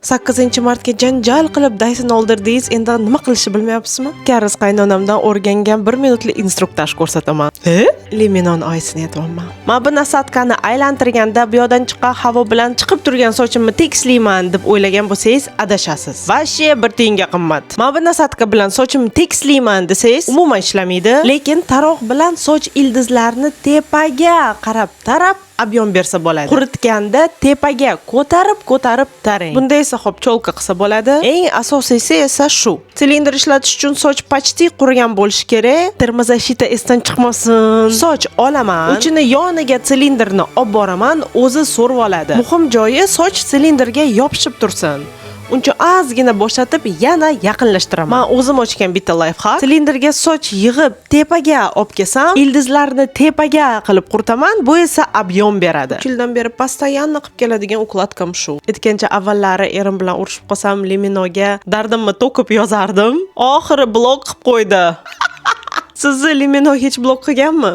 8-martga janjal qilib Dyson oldirdingiz, endi nima qilishni bilmayapsizmi? Kariz qaynonamdan o'rgangan 1 minutlik instruktaj ko'rsataman. Limonon oysini aytmoqman. Men bu nasatkani aylantirganda bu yoqdan chiqqan havo bilan chiqib turgan sochimni tekislayman deb o'ylagan bo'lsangiz, adashasiz. Vashi bir tiyinga qimmat. Men bu nasatka bilan sochimni tekislayman desangiz, umuman ishlamaydi, lekin taroq bilan soch ildizlarini tepaga qarab tarab ob'yom bersa bo'ladi. Quritganda tepaga ko'tarib tarang. Bunda esa xo'p cho'lqa qilsa bo'ladi. Eng asosiysi esa shu. Silindr ishlatish uchun soch почти qurgan bo'lishi kerak. Termozashita esdan chiqmasin. Soch olaman. Uchini yoniga silindrni olib boraman, o'zi so'rib oladi. Muhim joyi soch silindrga yopishib tursin. Uncha ozgina bo'shatib yana yaqinlashtiraman. Men o'zim ochgan bitta lifehack. Silindrga soch yig'ib tepaga olib kelsam, ildizlarni tepaga qilib qurtaman, bu esa ob'yom beradi. 3 yildan beri постоянно qilib keladigan ukladkam shu. Aytgancha avvallari erim bilan urushib qolsam, Liminoga dardimni to'kib yozardim. Oxiri blok qilib qo'ydi. Sizni Limino hech blok qilganmi?